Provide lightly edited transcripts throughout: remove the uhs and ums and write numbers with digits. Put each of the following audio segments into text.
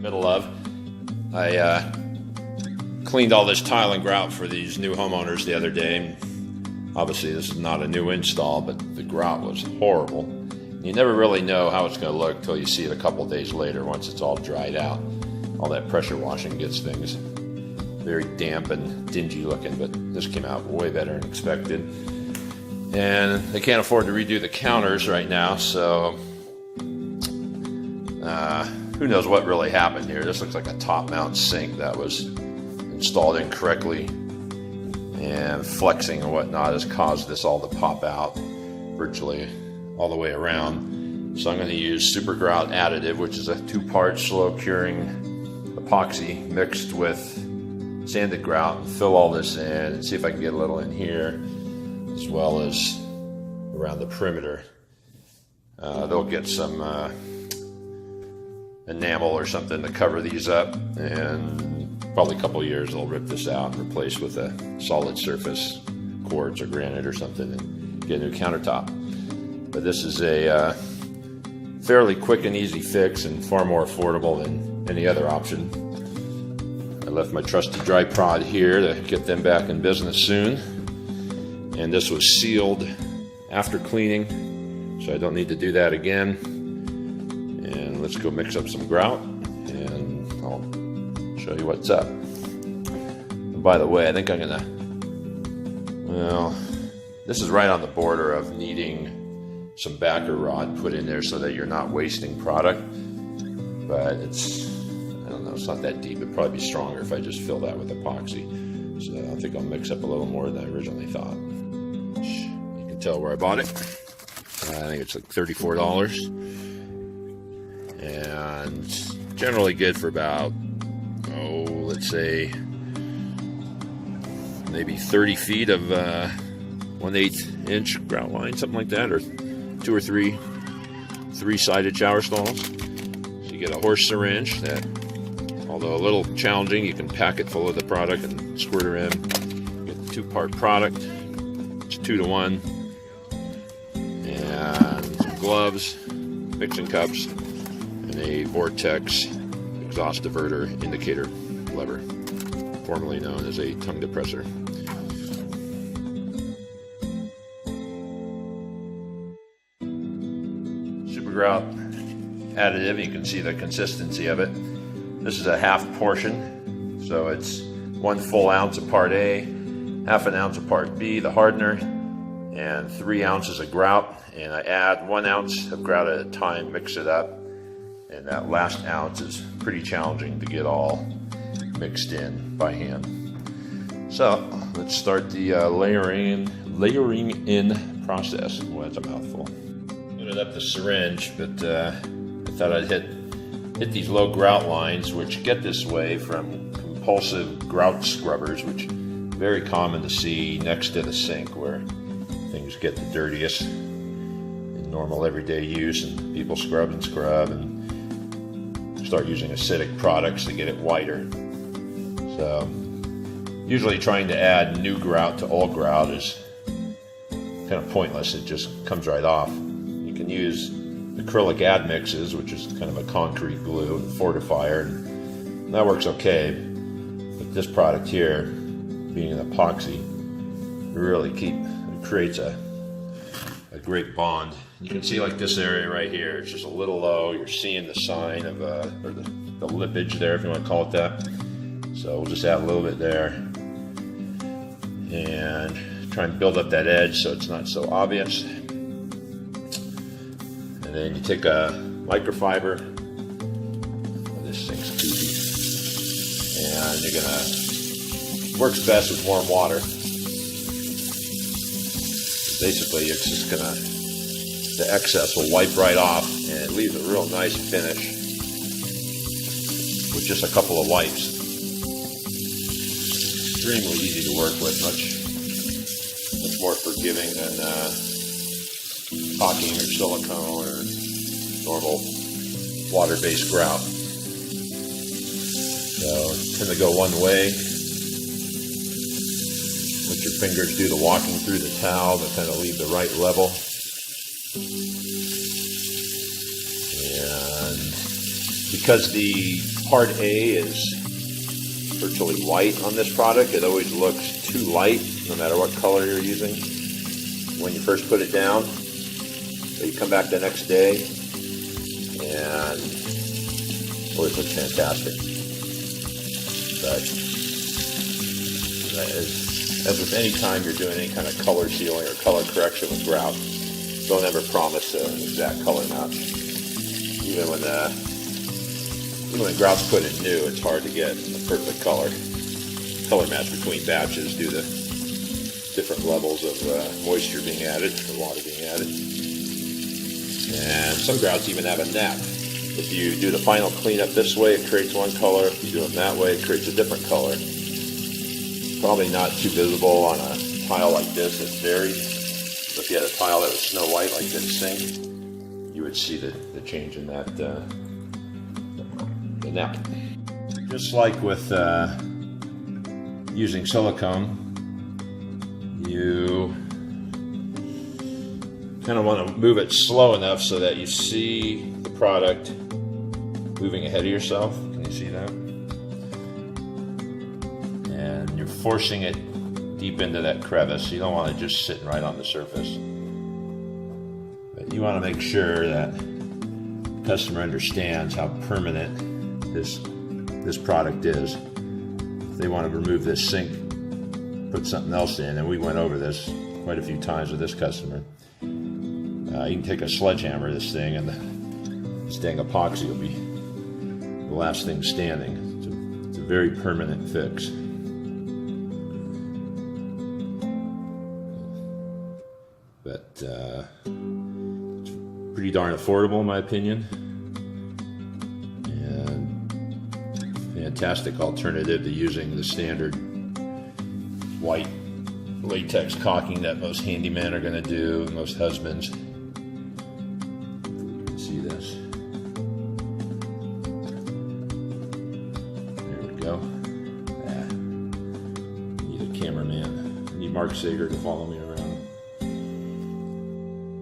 middle of. I cleaned all this tile and grout for these new homeowners the other day. Obviously this is not a new install, but the grout was horrible. You never really know how it's going to look till you see it a couple days later once it's all dried out. All that pressure washing gets things very damp and dingy looking, but this came out way better than expected. And they can't afford to redo the counters right now, so who knows what really happened here. This looks like a top mount sink that was installed incorrectly, and flexing and whatnot has caused this all to pop out virtually all the way around. So I'm going to use Grout Additive, which is a 2-part slow curing epoxy mixed with sanded grout, and fill all this in and see if I can get a little in here as well as around the perimeter. They'll get some enamel or something to cover these up, and probably a couple of years they'll rip this out and replace with a solid surface, quartz or granite or something, and get a new countertop. But this is a fairly quick and easy fix and far more affordable than any other option. I left my trusty dry prod here to get them back in business soon, and this was sealed after cleaning, so I don't need to do that again. And let's go mix up some grout and I'll show you what's up. And by the way, I think I'm gonna, well, this is right on the border of needing some backer rod put in there so that you're not wasting product, but it's, I don't know, it's not that deep. It'd probably be stronger if I just fill that with epoxy. So I think I'll mix up a little more than I originally thought. You can tell where I bought it. I think it's like $34, and generally good for about, oh, let's say maybe 30 feet of 1/8 inch grout line, something like that, or 2 or 3 3-sided shower stalls. So you get a horse syringe that, although a little challenging, you can pack it full of the product and squirt her in. You get the 2-part product. It's 2 to 1. And some gloves, mixing cups, and a vortex exhaust diverter indicator lever, formerly known as a tongue depressor. Grout Additive, you can see the consistency of it. This is a half portion, so it's 1 full ounce of part A, half an ounce of part B, the hardener, and 3 ounces of grout. And I add 1 ounce of grout at a time, mix it up, and that last ounce is pretty challenging to get all mixed in by hand. So let's start the layering in process. Well, that's a mouthful. Loaded up the syringe, but I thought I'd hit these low grout lines, which get this way from compulsive grout scrubbers, which are very common to see next to the sink where things get the dirtiest in normal everyday use, and people scrub and start using acidic products to get it whiter. So usually trying to add new grout to old grout is kind of pointless. It just comes right off. You can use acrylic admixes, which is kind of a concrete glue and fortifier, and that works okay. But this product here, being an epoxy, really creates a great bond. You can see like this area right here, it's just a little low. You're seeing the sign of or the lippage there, if you want to call it that. So we'll just add a little bit there and try and build up that edge so it's not so obvious. And then you take a microfiber, this thing's kooky, and you're gonna, works best with warm water. Basically, it's just gonna, the excess will wipe right off, and it leaves a real nice finish with just a couple of wipes. Extremely easy to work with, much more forgiving than caulking or silicone or normal water-based grout. So tend to go one way. Let your fingers do the walking through the towel to kind of leave the right level. And keep because the part A is virtually white on this product, it always looks too light no matter what color you're using when you first put it down. So you come back the next day and it always looks fantastic. But as with any time you're doing any kind of color sealing or color correction with grout, don't ever promise an exact color match. Even when grout's put in new, it's hard to get a perfect color match between batches due to different levels of moisture being added or water being added. And some grouts even have a nap. If you do the final cleanup this way, it creates one color. If you do it that way, it creates a different color. Probably not too visible on a tile like this that's varied. So if you had a tile that was snow white like this sink, you would see the change in that the nap. Just like with using silicone, you kind of want to move it slow enough so that you see the product moving ahead of yourself. Can you see that? And you're forcing it deep into that crevice. You don't want it just sitting right on the surface. But you want to make sure that the customer understands how permanent this product is. If they want to remove this sink, put something else in, and we went over this quite a few times with this customer. You can take a sledgehammer this thing and this dang epoxy will be the last thing standing. It's a very permanent fix. But it's pretty darn affordable in my opinion. And fantastic alternative to using the standard white latex caulking that most handymen are going to do, most husbands. See this? There we go. Need a cameraman. I need Mark Sager to follow me around.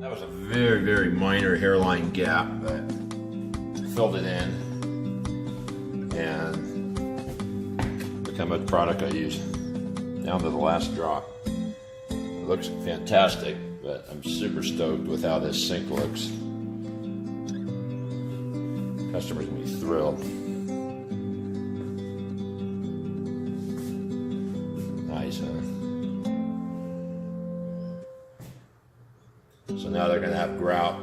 That was a very, very minor hairline gap, but I filled it in. And look how much product I used. Down to the last drop. It looks fantastic, but I'm super stoked with how this sink looks. Customers will be thrilled. Nice, huh? So now they're going to have grout,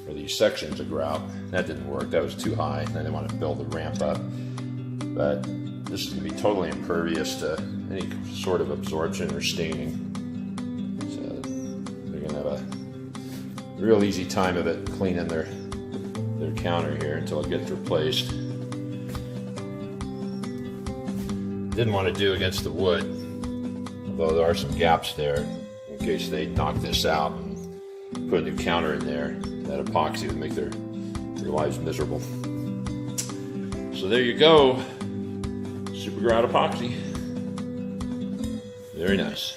or these sections of grout. That didn't work, that was too high. Then they want to build a ramp up. But this is going to be totally impervious to any sort of absorption or staining. So they're going to have a real easy time of it cleaning their counter here until it gets replaced. Didn't want to do against the wood, although there are some gaps there in case they knock this out and put a new counter in there. That epoxy would make their lives miserable. So there you go. Super Grout epoxy. Very nice.